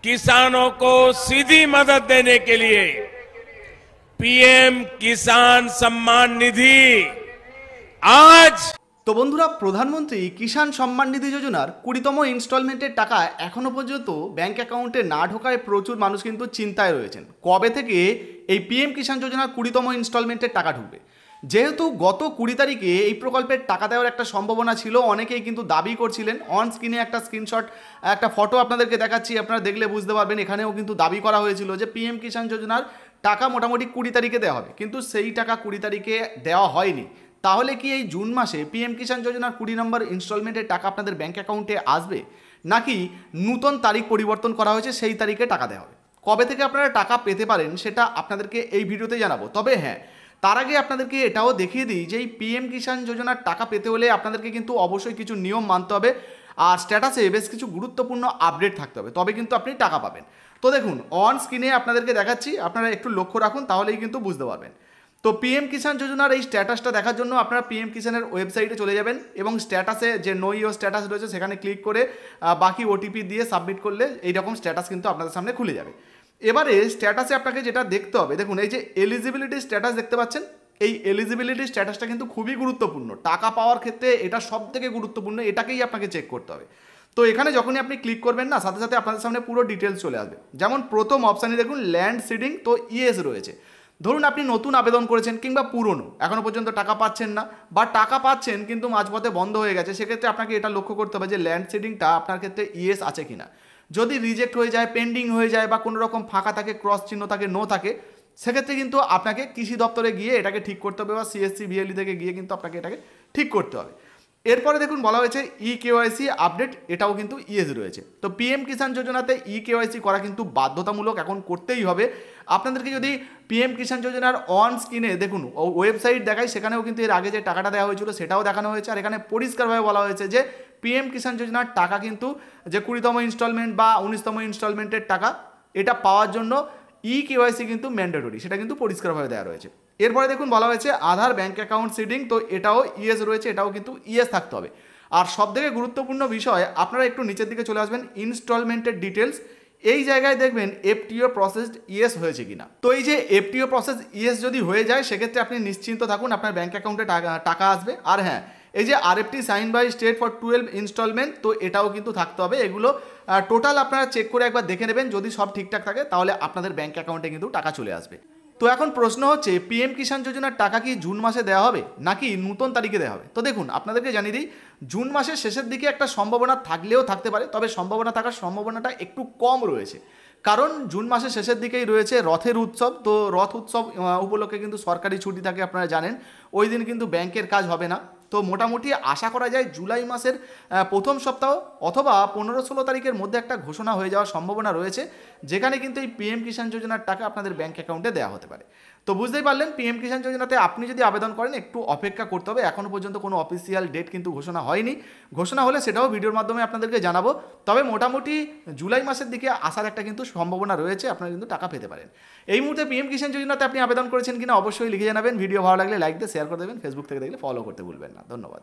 किसानों को सीधी मदद देने के लिए पीएम किसान सम्मान निधि आज। তো বন্ধুরা, প্রধানমন্ত্রী কিষাণ সম্মান নিধি যোজনার 20তম ইনস্টলমেন্টের টাকা এখনো পর্যন্ত ব্যাংক অ্যাকাউন্টে না ঢোকায় প্রচুর মানুষ কিন্তু চিন্তায় রয়েছেন কবে থেকে এই পিএম কিষাণ যোজনার 20তম ইনস্টলমেন্টের টাকা ঢুকবে। যেহেতু গত 20 তারিখে এই প্রকল্পের টাকা দেওয়ার একটা সম্ভাবনা ছিল, অনেকেই কিন্তু দাবি করছিলেন। অন স্ক্রিনে একটা স্ক্রিনশট, একটা ফটো আপনাদেরকে দেখাচ্ছি, আপনারা দেখলে বুঝতে পারবেন। এখানেও কিন্তু দাবি করা হয়েছিল যে পিএম কিষাণ যোজনার টাকা মোটামুটি 20 তারিখে দেওয়া হবে, কিন্তু সেই টাকা 20 তারিখে দেওয়া হয়নি। তাহলে কি এই জুন মাসে পিএম কিষাণ যোজনার 20 নম্বর ইনস্টলমেন্টের টাকা আপনাদের ব্যাংক অ্যাকাউন্টে আসবে, নাকি নূতন তারিখ পরিবর্তন করা হয়েছে সেই তারিখে টাকা দেওয়া হবে? কবে থেকে আপনারা টাকা পেতে পারেন সেটা আপনাদেরকে এই ভিডিওতে জানাবো। তবে হ্যাঁ, তার আগে আপনাদেরকে এটাও দেখিয়ে দিই যে এই পিএম কিষাণ যোজনার টাকা পেতে হলে আপনাদেরকে কিন্তু অবশ্যই কিছু নিয়ম মানতে হবে, আর স্ট্যাটাসে বেশ কিছু গুরুত্বপূর্ণ আপডেট থাকতে হবে, তবে কিন্তু আপনি টাকা পাবেন। তো দেখুন, অন স্ক্রিনে আপনাদেরকে দেখাচ্ছি, আপনারা একটু লক্ষ্য রাখুন, তাহলেই কিন্তু বুঝতে পারবেন। তো পিএম কিষাণ যোজনার এই স্ট্যাটাসটা দেখার জন্য আপনারা পিএম কিষাণের ওয়েবসাইটে চলে যাবেন এবং স্ট্যাটাসে যে নো ইওর স্ট্যাটাস রয়েছে সেখানে ক্লিক করে বাকি ওটিপি দিয়ে সাবমিট করলে এইরকম স্ট্যাটাস কিন্তু আপনাদের সামনে খুলে যাবে। এবারে স্ট্যাটাসে আপনাকে যেটা দেখতে হবে, দেখুন এই যে এলিজিবিলিটি স্ট্যাটাস দেখতে পাচ্ছেন, এই এলিজিবিলিটি স্ট্যাটাসটা কিন্তু খুবই গুরুত্বপূর্ণ। টাকা পাওয়ার ক্ষেত্রে এটা সব থেকে গুরুত্বপূর্ণ, এটাকেই আপনাকে চেক করতে হবে। তো এখানে যখনই আপনি ক্লিক করবেন না, সাথে সাথে আপনাদের সামনে পুরো ডিটেলস চলে আসবে। যেমন প্রথম অপশানে দেখুন ল্যান্ড সিডিং, তো ইয়েস রয়েছে। ধরুন আপনি নতুন আবেদন করেছেন কিংবা পুরনো, এখনও পর্যন্ত টাকা পাচ্ছেন না, বা টাকা পাচ্ছেন কিন্তু মাঝপথে বন্ধ হয়ে গেছে, সেক্ষেত্রে আপনাকে এটা লক্ষ্য করতে হবে যে ল্যান্ড সিডিংটা আপনার ক্ষেত্রে ইয়েস আছে কিনা। যদি রিজেক্ট হয়ে যায়, পেন্ডিং হয়ে যায়, বা কোনো রকম ফাঁকা থাকে, ক্রস চিহ্ন থাকে, নো থাকে, সেক্ষেত্রে কিন্তু আপনাকে কৃষি দপ্তরে গিয়ে এটাকে ঠিক করতে হবে, বা সিএসসি বিএলই থেকে গিয়ে কিন্তু আপনাকে এটাকে ঠিক করতে হবে। এরপরে দেখুন বলা হয়েছে কেওয়াইসি আপডেট, এটাও কিন্তু ইয়েস রয়েছে। তো পিএম কিষাণ যোজনাতে কেওয়াইসি করা কিন্তু বাধ্যতামূলক, এখন করতেই হবে আপনাদেরকে। যদি পিএম কিষাণ যোজনার অন স্ক্রিনে দেখুন ওয়েবসাইট দেখায়, সেখানেও কিন্তু এর আগে যে টাকাটা দেওয়া হয়েছিল সেটাও দেখানো হয়েছে, আর এখানে পরিষ্কারভাবে বলা হয়েছে যে পিএম কিষাণ যোজনার টাকা কিন্তু যে 20তম ইনস্টলমেন্ট বা 19তম ইনস্টলমেন্টের টাকা, এটা পাওয়ার জন্য কেওয়াইসি কিন্তু ম্যান্ডেটরি, সেটা কিন্তু পরিষ্কারভাবে দেওয়া রয়েছে। এরপরে দেখুন বলা হয়েছে আধার ব্যাঙ্ক অ্যাকাউন্ট সিডিং, তো এটাও ইয়েস রয়েছে, এটাও কিন্তু ইয়েস থাকতে হবে। আর সবথেকে গুরুত্বপূর্ণ বিষয়, আপনারা একটু নিচের দিকে চলে আসবেন, ইনস্টলমেন্টের ডিটেলস, এই জায়গায় দেখবেন এফটিও প্রসেস ইয়েস হয়েছে কিনা। তো এই যে এফটিও প্রসেস ইয়েস যদি হয়ে যায়, সেক্ষেত্রে আপনি নিশ্চিন্ত থাকুন, আপনার ব্যাঙ্ক অ্যাকাউন্টে টাকা আসবে। আর হ্যাঁ, এই যে RFT sign by state for 12 instalment, তো এটাও কিন্তু থাকতে হবে। এগুলো টোটাল আপনারা চেক করে একবার দেখে নেবেন, যদি সব ঠিকঠাক থাকে তাহলে আপনাদের ব্যাঙ্ক অ্যাকাউন্টে কিন্তু টাকা চলে আসবে। তো এখন প্রশ্ন হচ্ছে, পিএম কিষাণ যোজনার টাকা কি জুন মাসে দেওয়া হবে নাকি নূতন তারিখে দেওয়া হবে? তো দেখুন, আপনাদেরকে জানিয়ে দিই, জুন মাসের শেষের দিকে একটা সম্ভাবনা থাকলেও থাকতে পারে, তবে সম্ভাবনা থাকার সম্ভাবনাটা একটু কম রয়েছে, কারণ জুন মাসের শেষের দিকেই রয়েছে রথের উৎসব। তো রথ উৎসব উপলক্ষে কিন্তু সরকারি ছুটি থাকে, আপনারা জানেন, ওই দিন কিন্তু ব্যাংকের কাজ হবে না। তো মোটামুটি আশা করা যায় জুলাই মাসের প্রথম সপ্তাহ অথবা 15-16 তারিখের মধ্যে একটা ঘোষণা হয়ে যাওয়ার সম্ভাবনা রয়েছে, যেখানে কিন্তু এই পিএম কিষাণ যোজনার টাকা আপনাদের ব্যাঙ্ক অ্যাকাউন্টে দেওয়া হতে পারে। তো বুঝতেই পারলেন, পিএম কিষাণ যোজনাতে আপনি যদি আবেদন করেন একটু অপেক্ষা করতে হবে, এখনও পর্যন্ত কোনো অফিসিয়াল ডেট কিন্তু ঘোষণা হয়নি। ঘোষণা হলে সেটাও ভিডিওর মাধ্যমে আপনাদেরকে জানাবো, তবে মোটামুটি জুলাই মাসের দিকে আসার একটা কিন্তু সম্ভাবনা রয়েছে, আপনারা কিন্তু টাকা পেতে পারেন। এই মুহূর্তে পিএম কিষাণ যোজনাতে আপনি আবেদন করেছেন কিনা অবশ্যই লিখে জানাবেন। ভিডিও ভালো লাগলে লাইক দিয়ে শেয়ার করে দেবেন, ফেসবুক থেকে দেখলে ফলো করতে ভুলবেন না। ধন্যবাদ।